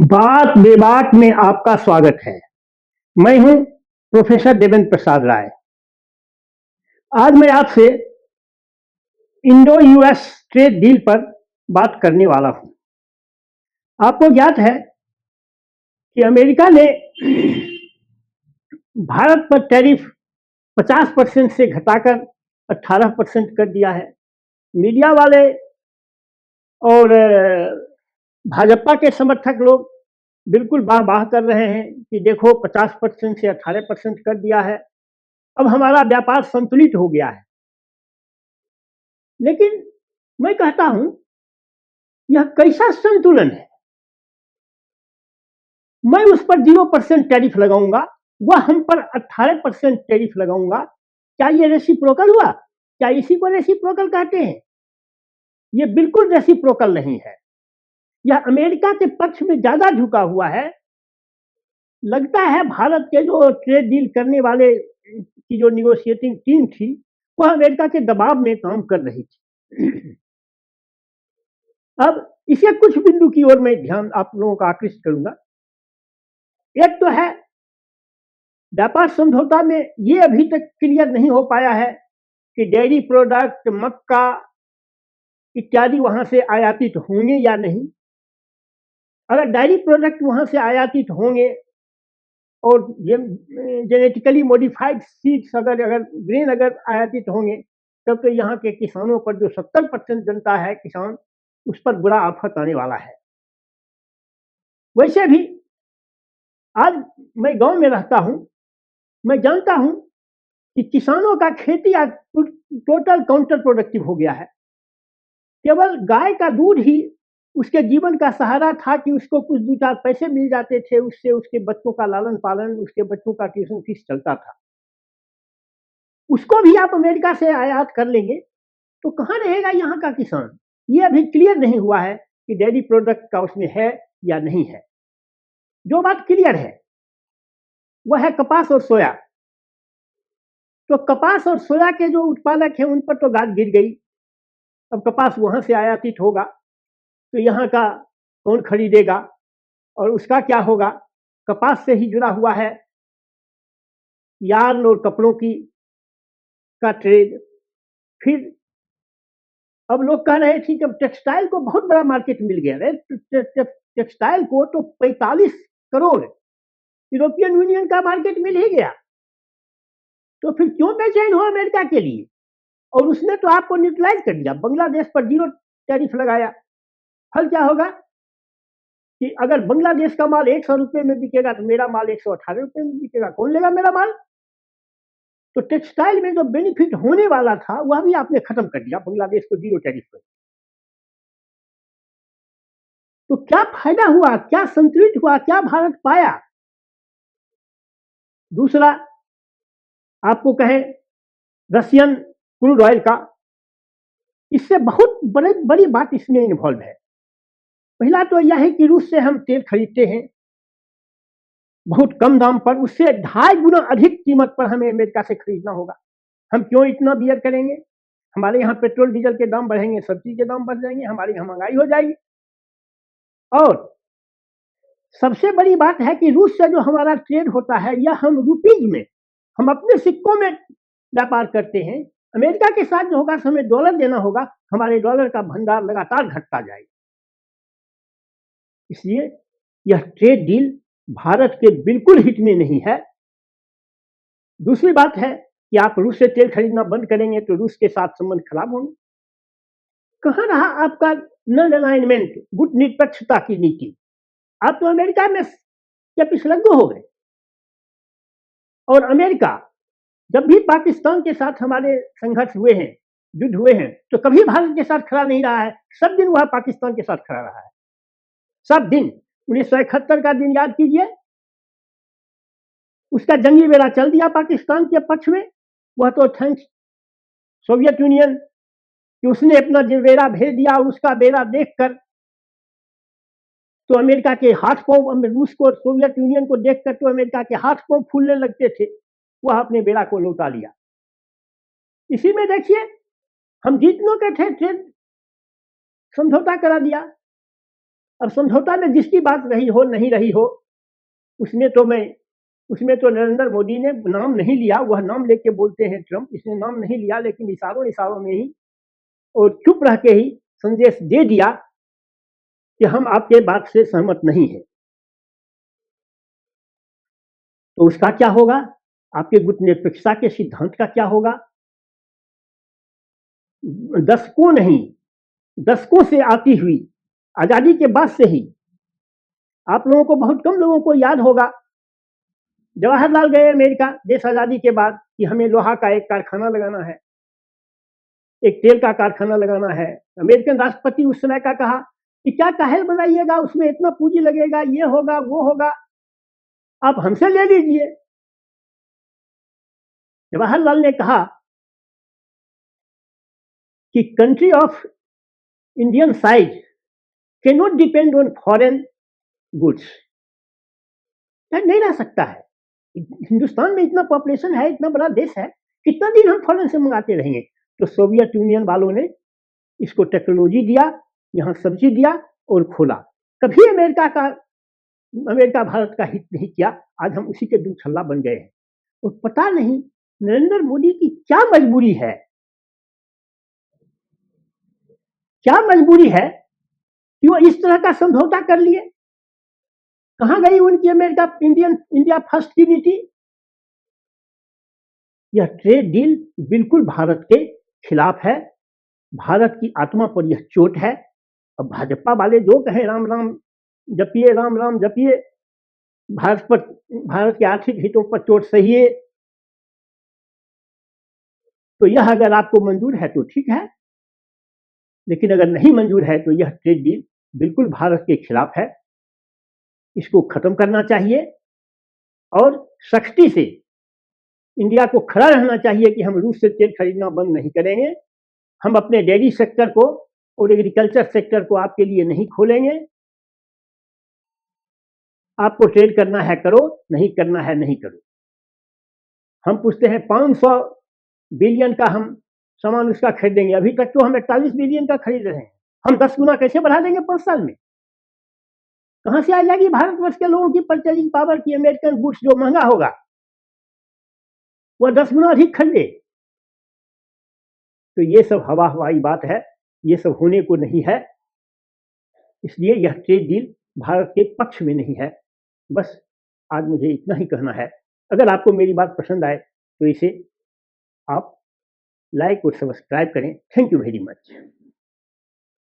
बात बेबाक में आपका स्वागत है। मैं हूं प्रोफेसर देवेंद्र प्रसाद राय। आज मैं आपसे इंडो यूएस ट्रेड डील पर बात करने वाला हूं। आपको ज्ञात है कि अमेरिका ने भारत पर टैरिफ 50% से घटाकर 18% कर दिया है। मीडिया वाले और भाजपा के समर्थक लोग बिल्कुल वाह वाह कर रहे हैं कि देखो 50% से 18% कर दिया है, अब हमारा व्यापार संतुलित हो गया है। लेकिन मैं कहता हूं यह कैसा संतुलन है। मैं उस पर 0% टैरिफ लगाऊंगा, वह हम पर 18% टैरिफ लगाऊंगा। क्या ये रेसिप्रोकल हुआ? क्या इसी को रेसिप्रोकल कहते हैं? यह बिल्कुल रेसिप्रोकल नहीं है। यह अमेरिका के पक्ष में ज्यादा झुका हुआ है। लगता है भारत के जो ट्रेड डील करने वाले की जो निगोशिएटिंग टीम थी वह अमेरिका के दबाव में काम कर रही थी। अब इसे कुछ बिंदु की ओर मैं ध्यान आप लोगों का आकृष्ट करूंगा। एक तो है व्यापार समझौता में ये अभी तक क्लियर नहीं हो पाया है कि डेयरी प्रोडक्ट, मक्का इत्यादि वहां से आयातित होंगे या नहीं। अगर डेयरी प्रोडक्ट वहां से आयातित होंगे और जेनेटिकली मॉडिफाइड सीड्स अगर ग्रेन अगर आयातित होंगे तब तो यहाँ के किसानों पर जो 70% जनता है किसान, उस पर बुरा आफत आने वाला है। वैसे भी आज मैं गांव में रहता हूं, मैं जानता हूं कि किसानों का खेती आज टोटल काउंटर प्रोडक्टिव हो गया है। केवल गाय का दूध ही उसके जीवन का सहारा था कि उसको कुछ 2-4 पैसे मिल जाते थे, उससे उसके बच्चों का लालन पालन, उसके बच्चों का ट्यूशन फीस चलता था। उसको भी आप अमेरिका से आयात कर लेंगे तो कहाँ रहेगा यहाँ का किसान? ये अभी क्लियर नहीं हुआ है कि डेयरी प्रोडक्ट का उसमें है या नहीं है। जो बात क्लियर है वह है कपास और सोया। तो कपास और सोया के जो उत्पादक हैं उन पर तो गाज गिर गई। अब कपास वहां से आयातित होगा तो यहाँ का कौन खरीदेगा और उसका क्या होगा? कपास से ही जुड़ा हुआ है यार्न और कपड़ों की का ट्रेड। फिर अब लोग कह रहे थे कि अब टेक्सटाइल को बहुत बड़ा मार्केट मिल गया है। टेक्सटाइल को तो 45 करोड़ यूरोपियन यूनियन का मार्केट मिल ही गया, तो फिर क्यों बेचैन हो अमेरिका के लिए? और उसने तो आपको न्यूट्रलाइज कर दिया, बांग्लादेश पर 0 टैरिफ लगाया। फल क्या होगा कि अगर बांग्लादेश का माल 100 रुपए में बिकेगा तो मेरा माल 118 रुपए में बिकेगा। कौन लेगा मेरा माल? तो टेक्सटाइल में जो बेनिफिट होने वाला था वह भी आपने खत्म कर दिया, बांग्लादेश को 0 टैरिफ पर। तो क्या फायदा हुआ? क्या संतुलित हुआ? क्या भारत पाया? दूसरा, आपको कहें रशियन क्रूड ऑयल का, इससे बहुत बड़ी बात इसमें इन्वॉल्व है। पहला तो यह है कि रूस से हम तेल खरीदते हैं बहुत कम दाम पर, उससे 2.5 गुना अधिक कीमत पर हमें अमेरिका से खरीदना होगा। हम क्यों इतना बियर करेंगे? हमारे यहाँ पेट्रोल डीजल के दाम बढ़ेंगे, सब्जी के दाम बढ़ जाएंगे, हमारे यहाँ महंगाई हो जाएगी। और सबसे बड़ी बात है कि रूस से जो हमारा ट्रेड होता है यह हम रुपीज में, हम अपने सिक्कों में व्यापार करते हैं। अमेरिका के साथ जो होगा हमें डॉलर देना होगा, हमारे डॉलर का भंडार लगातार घटता जाएगा। इसलिए यह ट्रेड डील भारत के बिल्कुल हित में नहीं है। दूसरी बात है कि आप रूस से तेल खरीदना बंद करेंगे तो रूस के साथ संबंध खराब होंगे। कहाँ रहा आपका नॉन अलाइनमेंट, गुट निरपेक्षता की नीति? आप तो अमेरिका में के पिछलग्गू हो गए। और अमेरिका जब भी पाकिस्तान के साथ हमारे संघर्ष हुए हैं, युद्ध हुए हैं, तो कभी भारत के साथ खड़ा नहीं रहा है। सब दिन वह पाकिस्तान के साथ खड़ा रहा है, सब दिन। 1971 का दिन याद कीजिए, उसका जंगी बेड़ा चल दिया पाकिस्तान के पक्ष में। वह तो थैंक्स सोवियत यूनियन कि उसने अपना बेड़ा भेज दिया, और उसका बेड़ा देखकर तो अमेरिका के हाथ पांव, रूस को सोवियत यूनियन को देखकर तो अमेरिका के हाथ पांव फूलने लगते थे। वह अपने बेड़ा को लौटा लिया। इसी में देखिए हम जीतने के थे, ट्रेड समझौता करा दिया। अब समझौता में जिसकी बात रही हो नहीं रही हो, उसमें तो नरेंद्र मोदी ने नाम नहीं लिया, वह नाम लेके बोलते हैं ट्रंप, इसने नाम नहीं लिया, लेकिन इशारों में ही और चुप रह के ही संदेश दे दिया कि हम आपके बात से सहमत नहीं है। तो उसका क्या होगा? आपके गुटनिरपेक्षता के सिद्धांत का क्या होगा? दशकों से आती हुई आजादी के बाद से ही आप लोगों को, बहुत कम लोगों को याद होगा, जवाहरलाल गए अमेरिका देश आजादी के बाद कि हमें लोहा का एक कारखाना लगाना है, एक तेल का कारखाना लगाना है। अमेरिकन राष्ट्रपति उस समय का कहा कि क्या काहे बनाइएगा, उसमें इतना पूंजी लगेगा, ये होगा वो होगा, आप हमसे ले लीजिए। जवाहरलाल ने कहा कि country of Indian size can not depend on foreign goods, नहीं रह सकता है। हिंदुस्तान में इतना पॉपुलेशन है, इतना बड़ा देश है, कितना दिन हम फॉरेन से मंगाते रहेंगे? तो सोवियत यूनियन वालों ने इसको टेक्नोलॉजी दिया, यहाँ सब्सिडी दिया और खोला। कभी अमेरिका भारत का हित नहीं किया, आज हम उसी के दूछल्ला बन गए हैं। और पता नहीं नरेंद्र मोदी की क्या मजबूरी है कि वो इस तरह का समझौता कर लिए। कहां गई उनकी इंडिया फर्स्ट की नीति? यह ट्रेड डील बिल्कुल भारत के खिलाफ है, भारत की आत्मा पर यह चोट है। अब भाजपा वाले जो कहें राम राम जपिए, भारत के आर्थिक हितों पर चोट सहिए, तो यह अगर आपको मंजूर है तो ठीक है, लेकिन अगर नहीं मंजूर है तो यह ट्रेड डील बिल्कुल भारत के खिलाफ है। इसको खत्म करना चाहिए और सख्ती से इंडिया को खड़ा रहना चाहिए कि हम रूस से तेल खरीदना बंद नहीं करेंगे, हम अपने डेयरी सेक्टर को और एग्रीकल्चर सेक्टर को आपके लिए नहीं खोलेंगे। आपको ट्रेड करना है करो, नहीं करना है नहीं करो। हम पूछते हैं 500 बिलियन का हम सामान उसका खरीदेंगे, अभी तक तो हम 41 बिलियन का खरीद रहे हैं। हम 10 गुना कैसे बढ़ा देंगे 5 साल में? कहां से आ जाएगी भारतवर्ष के लोगों की परचेजिंग पावर की अमेरिकन गुड्स जो महंगा होगा वह 10 गुना अधिक खरीदे? तो ये सब हवाई बात है, ये सब होने को नहीं है। इसलिए यह ट्रेड डील भारत के पक्ष में नहीं है। बस आज मुझे इतना ही कहना है। अगर आपको मेरी बात पसंद आए तो इसे आप लाइक और सब्सक्राइब करें। Thank you very much.